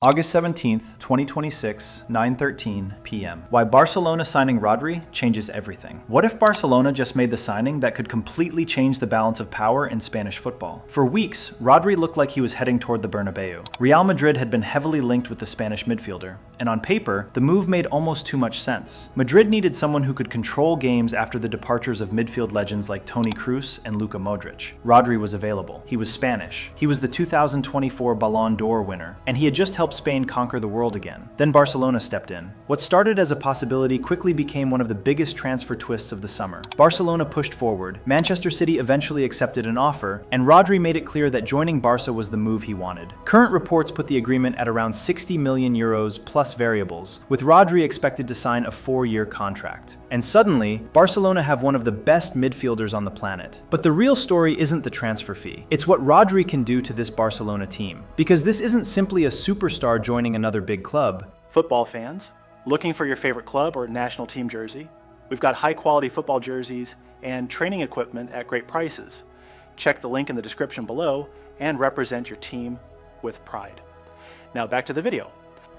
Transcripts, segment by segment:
August 17th, 2026, 9:13 p.m. Why Barcelona signing Rodri changes everything. What if Barcelona just made the signing that could completely change the balance of power in Spanish football? For weeks, Rodri looked like he was heading toward the Bernabeu. Real Madrid had been heavily linked with the Spanish midfielder, and on paper, the move made almost too much sense. Madrid needed someone who could control games after the departures of midfield legends like Toni Kroos and Luka Modric. Rodri was available. He was Spanish. He was the 2024 Ballon d'Or winner, and he had just helped Spain conquer the world again. Then Barcelona stepped in. What started as a possibility quickly became one of the biggest transfer twists of the summer. Barcelona pushed forward, Manchester City eventually accepted an offer, and Rodri made it clear that joining Barca was the move he wanted. Current reports put the agreement at around 60 million euros plus variables, with Rodri expected to sign a 4-year contract. And suddenly, Barcelona have one of the best midfielders on the planet. But the real story isn't the transfer fee. It's what Rodri can do to this Barcelona team. Because this isn't simply a superstar joining another big club. Football fans, looking for your favorite club or national team jersey? We've got high-quality football jerseys and training equipment at great prices. Check the link in the description below and represent your team with pride. Now back to the video.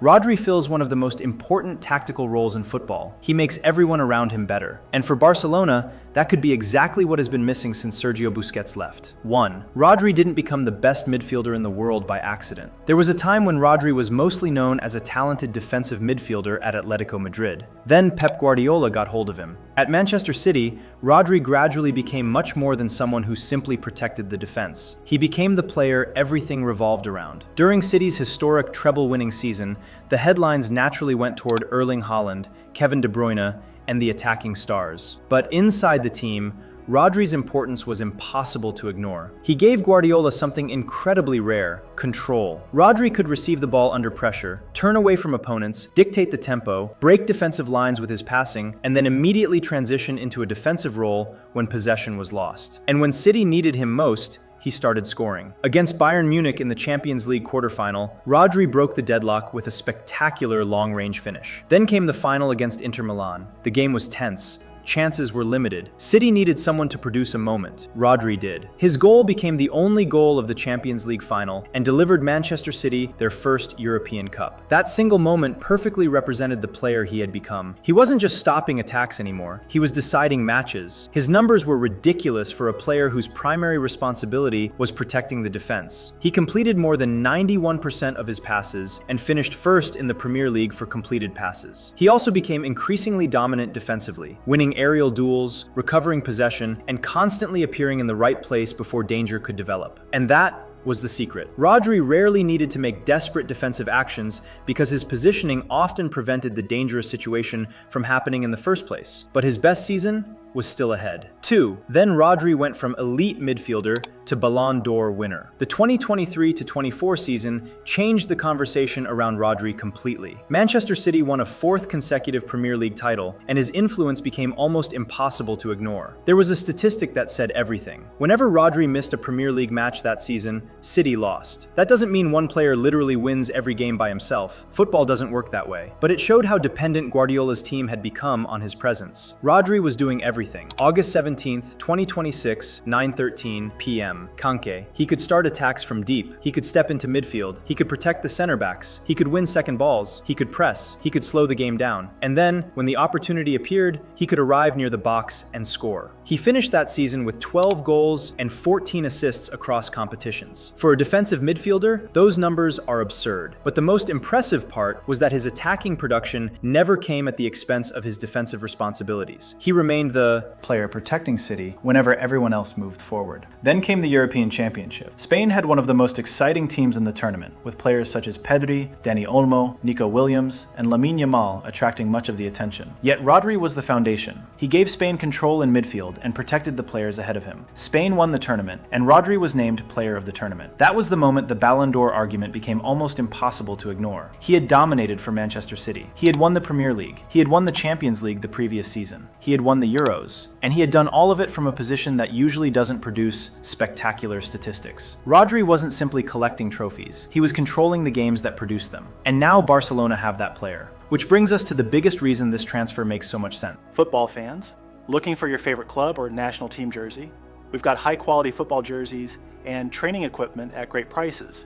Rodri fills one of the most important tactical roles in football. He makes everyone around him better. And for Barcelona, that could be exactly what has been missing since Sergio Busquets left. 1. Rodri didn't become the best midfielder in the world by accident. There was a time when Rodri was mostly known as a talented defensive midfielder at Atletico Madrid. Then Pep Guardiola got hold of him. At Manchester City, Rodri gradually became much more than someone who simply protected the defense. He became the player everything revolved around. During City's historic treble-winning season, the headlines naturally went toward Erling Haaland, Kevin De Bruyne, and the attacking stars. But inside the team, Rodri's importance was impossible to ignore. He gave Guardiola something incredibly rare: control. Rodri could receive the ball under pressure, turn away from opponents, dictate the tempo, break defensive lines with his passing, and then immediately transition into a defensive role when possession was lost. And when City needed him most, he started scoring. Against Bayern Munich in the Champions League quarterfinal, Rodri broke the deadlock with a spectacular long-range finish. Then came the final against Inter Milan. The game was tense. Chances were limited. City needed someone to produce a moment. Rodri did. His goal became the only goal of the Champions League final and delivered Manchester City their first European Cup. That single moment perfectly represented the player he had become. He wasn't just stopping attacks anymore. He was deciding matches. His numbers were ridiculous for a player whose primary responsibility was protecting the defense. He completed more than 91% of his passes and finished first in the Premier League for completed passes. He also became increasingly dominant defensively, winning aerial duels, recovering possession, and constantly appearing in the right place before danger could develop. And that was the secret. Rodri rarely needed to make desperate defensive actions because his positioning often prevented the dangerous situation from happening in the first place. But his best season was still ahead. 2. Then Rodri went from elite midfielder to Ballon d'Or winner. The 2023-24 season changed the conversation around Rodri completely. Manchester City won a 4th consecutive Premier League title, and his influence became almost impossible to ignore. There was a statistic that said everything. Whenever Rodri missed a Premier League match that season, City lost. That doesn't mean one player literally wins every game by himself. Football doesn't work that way. But it showed how dependent Guardiola's team had become on his presence. Rodri was doing everything. August 17th, 2026, 9:13 p.m. Kanké. He could start attacks from deep. He could step into midfield. He could protect the center backs. He could win second balls. He could press. He could slow the game down. And then, when the opportunity appeared, he could arrive near the box and score. He finished that season with 12 goals and 14 assists across competitions. For a defensive midfielder, those numbers are absurd. But the most impressive part was that his attacking production never came at the expense of his defensive responsibilities. He remained the player protecting City whenever everyone else moved forward. Then came the European Championship. Spain had one of the most exciting teams in the tournament, with players such as Pedri, Dani Olmo, Nico Williams, and Lamine Yamal attracting much of the attention. Yet Rodri was the foundation. He gave Spain control in midfield and protected the players ahead of him. Spain won the tournament, and Rodri was named player of the tournament. That was the moment the Ballon d'Or argument became almost impossible to ignore. He had dominated for Manchester City. He had won the Premier League. He had won the Champions League the previous season. He had won the Euros. And he had done all of it from a position that usually doesn't produce spectacular statistics. Rodri wasn't simply collecting trophies, he was controlling the games that produced them. And now Barcelona have that player. Which brings us to the biggest reason this transfer makes so much sense. Football fans, looking for your favorite club or national team jersey? We've got high-quality football jerseys and training equipment at great prices.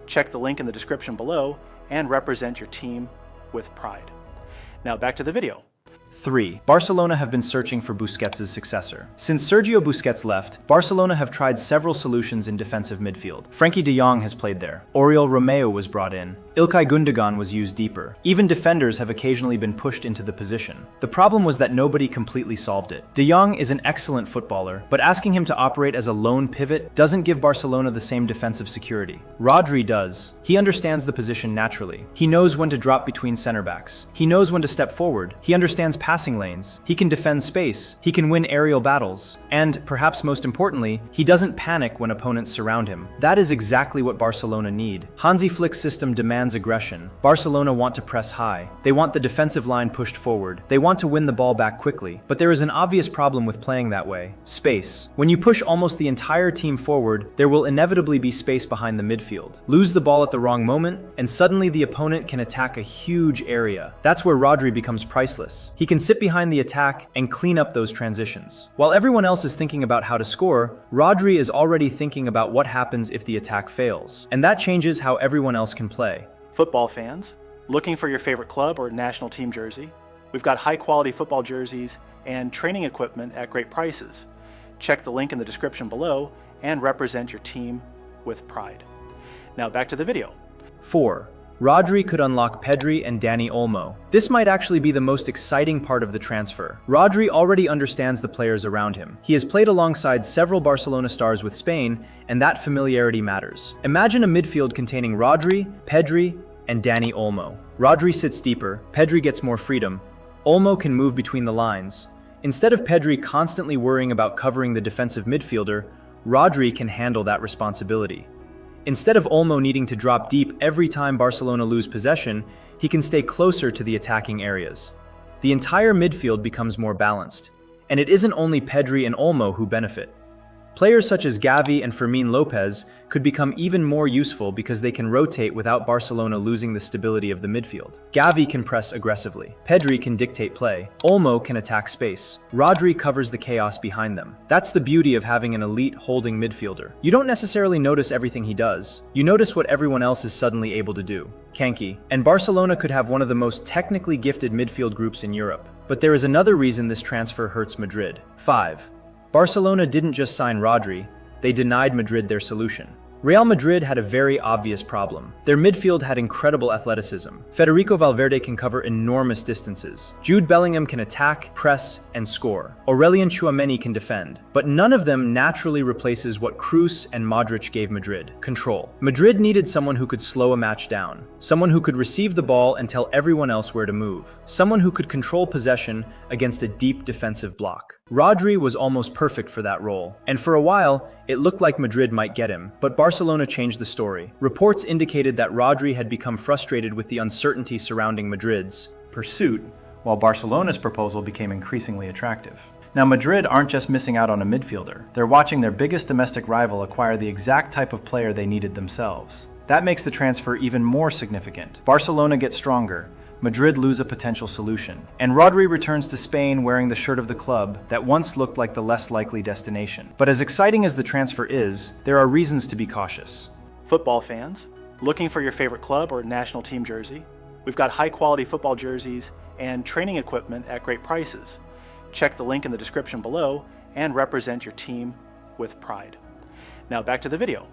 Check the link in the description below and represent your team with pride. Now back to the video. 3. Barcelona have been searching for Busquets' successor. Since Sergio Busquets left, Barcelona have tried several solutions in defensive midfield. Frenkie de Jong has played there. Oriol Romeu was brought in. Ilkay Gundogan was used deeper. Even defenders have occasionally been pushed into the position. The problem was that nobody completely solved it. De Jong is an excellent footballer, but asking him to operate as a lone pivot doesn't give Barcelona the same defensive security. Rodri does. He understands the position naturally. He knows when to drop between center backs. He knows when to step forward. He understands passing lanes. He can defend space. He can win aerial battles. And, perhaps most importantly, he doesn't panic when opponents surround him. That is exactly what Barcelona need. Hansi Flick's system demands aggression. Barcelona want to press high. They want the defensive line pushed forward. They want to win the ball back quickly. But there is an obvious problem with playing that way. Space. When you push almost the entire team forward, there will inevitably be space behind the midfield. Lose the ball at the wrong moment, and suddenly the opponent can attack a huge area. That's where Rodri becomes priceless. He can sit behind the attack and clean up those transitions. While everyone else is thinking about how to score, Rodri is already thinking about what happens if the attack fails. And that changes how everyone else can play. Football fans, looking for your favorite club or national team jersey? We've got high-quality football jerseys and training equipment at great prices. Check the link in the description below and represent your team with pride. Now back to the video. 4. Rodri could unlock Pedri and Dani Olmo. This might actually be the most exciting part of the transfer. Rodri already understands the players around him. He has played alongside several Barcelona stars with Spain, and that familiarity matters. Imagine a midfield containing Rodri, Pedri, and Dani Olmo. Rodri sits deeper, Pedri gets more freedom, Olmo can move between the lines. Instead of Pedri constantly worrying about covering the defensive midfielder, Rodri can handle that responsibility. Instead of Olmo needing to drop deep every time Barcelona lose possession, he can stay closer to the attacking areas. The entire midfield becomes more balanced, and it isn't only Pedri and Olmo who benefit. Players such as Gavi and Fermin Lopez could become even more useful because they can rotate without Barcelona losing the stability of the midfield. Gavi can press aggressively. Pedri can dictate play. Olmo can attack space. Rodri covers the chaos behind them. That's the beauty of having an elite holding midfielder. You don't necessarily notice everything he does. You notice what everyone else is suddenly able to do. Kanki. And Barcelona could have one of the most technically gifted midfield groups in Europe. But there is another reason this transfer hurts Madrid. 5. Barcelona didn't just sign Rodri, they denied Madrid their solution. Real Madrid had a very obvious problem. Their midfield had incredible athleticism. Federico Valverde can cover enormous distances. Jude Bellingham can attack, press, and score. Aurelien Tchouameni can defend. But none of them naturally replaces what Kroos and Modric gave Madrid: control. Madrid needed someone who could slow a match down. Someone who could receive the ball and tell everyone else where to move. Someone who could control possession against a deep defensive block. Rodri was almost perfect for that role. And for a while, it looked like Madrid might get him. But Barcelona changed the story. Reports indicated that Rodri had become frustrated with the uncertainty surrounding Madrid's pursuit, while Barcelona's proposal became increasingly attractive. Now, Madrid aren't just missing out on a midfielder. They're watching their biggest domestic rival acquire the exact type of player they needed themselves. That makes the transfer even more significant. Barcelona gets stronger. Madrid lose a potential solution. And Rodri returns to Spain wearing the shirt of the club that once looked like the less likely destination. But as exciting as the transfer is, there are reasons to be cautious. Football fans, looking for your favorite club or national team jersey? We've got high-quality football jerseys and training equipment at great prices. Check the link in the description below and represent your team with pride. Now back to the video.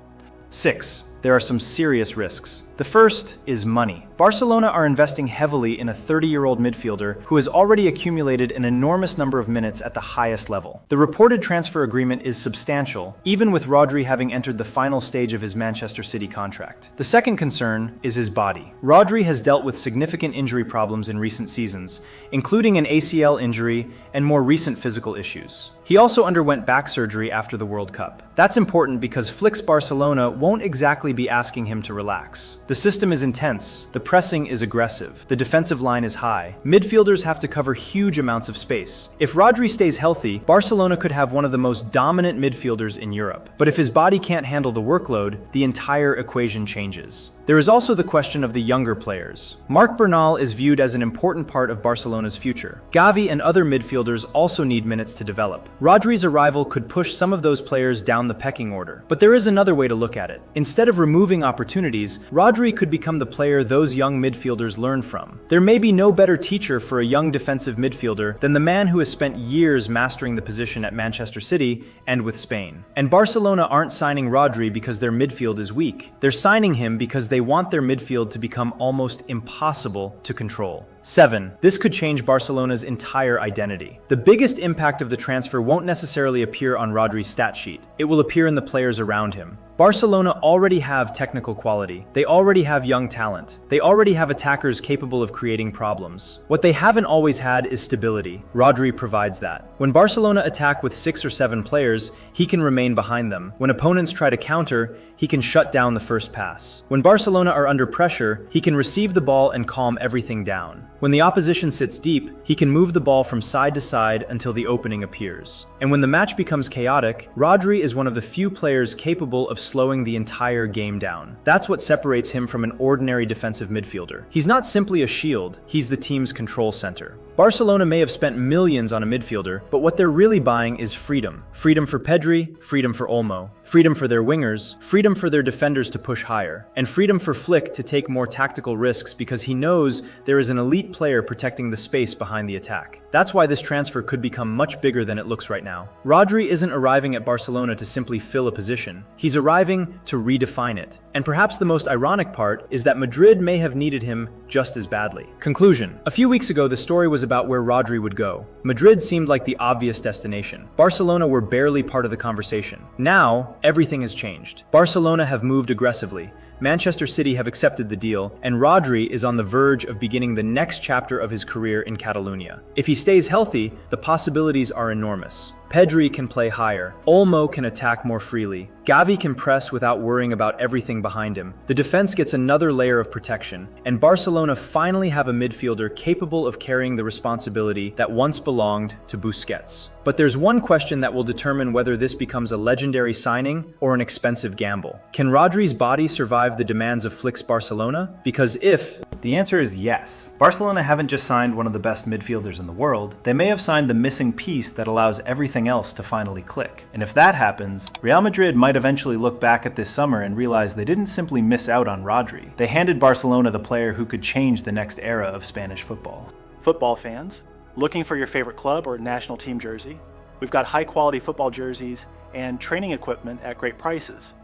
6. There are some serious risks. The first is money. Barcelona are investing heavily in a 30-year-old midfielder who has already accumulated an enormous number of minutes at the highest level. The reported transfer agreement is substantial, even with Rodri having entered the final stage of his Manchester City contract. The second concern is his body. Rodri has dealt with significant injury problems in recent seasons, including an ACL injury and more recent physical issues. He also underwent back surgery after the World Cup. That's important because Flick's Barcelona won't exactly be asking him to relax. The system is intense, the pressing is aggressive, the defensive line is high. Midfielders have to cover huge amounts of space. If Rodri stays healthy, Barcelona could have one of the most dominant midfielders in Europe. But if his body can't handle the workload, the entire equation changes. There is also the question of the younger players. Marc Bernal is viewed as an important part of Barcelona's future. Gavi and other midfielders also need minutes to develop. Rodri's arrival could push some of those players down the pecking order. But there is another way to look at it. Instead of removing opportunities, Rodri could become the player those young midfielders learn from. There may be no better teacher for a young defensive midfielder than the man who has spent years mastering the position at Manchester City and with Spain. And Barcelona aren't signing Rodri because their midfield is weak. They're signing him because they want their midfield to become almost impossible to control. 7. This could change Barcelona's entire identity. The biggest impact of the transfer won't necessarily appear on Rodri's stat sheet. It will appear in the players around him. Barcelona already have technical quality. They already have young talent. They already have attackers capable of creating problems. What they haven't always had is stability. Rodri provides that. When Barcelona attack with 6 or 7 players, he can remain behind them. When opponents try to counter, he can shut down the first pass. When Barcelona are under pressure, he can receive the ball and calm everything down. When the opposition sits deep, he can move the ball from side to side until the opening appears. And when the match becomes chaotic, Rodri is one of the few players capable of slowing the entire game down. That's what separates him from an ordinary defensive midfielder. He's not simply a shield, he's the team's control center. Barcelona may have spent millions on a midfielder, but what they're really buying is freedom. Freedom for Pedri, freedom for Olmo, freedom for their wingers, freedom for their defenders to push higher, and freedom for Flick to take more tactical risks because he knows there is an elite player protecting the space behind the attack. That's why this transfer could become much bigger than it looks right now. Rodri isn't arriving at Barcelona to simply fill a position. He's arriving to redefine it. And perhaps the most ironic part is that Madrid may have needed him just as badly. Conclusion. A few weeks ago, the story was about where Rodri would go. Madrid seemed like the obvious destination. Barcelona were barely part of the conversation. Now, everything has changed. Barcelona have moved aggressively. Manchester City have accepted the deal, and Rodri is on the verge of beginning the next chapter of his career in Catalonia. If he stays healthy, the possibilities are enormous. Pedri can play higher. Olmo can attack more freely. Gavi can press without worrying about everything behind him. The defense gets another layer of protection, and Barcelona finally have a midfielder capable of carrying the responsibility that once belonged to Busquets. But there's one question that will determine whether this becomes a legendary signing or an expensive gamble. Can Rodri's body survive the demands of Flick's Barcelona? Because if the answer is yes. Barcelona haven't just signed one of the best midfielders in the world, they may have signed the missing piece that allows everything else to finally click. And if that happens, Real Madrid might eventually look back at this summer and realize they didn't simply miss out on Rodri. They handed Barcelona the player who could change the next era of Spanish football. Football fans, looking for your favorite club or national team jersey? We've got high-quality football jerseys and training equipment at great prices.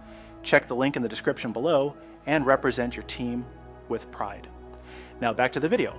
Check the link in the description below and represent your team with pride. Now back to the video.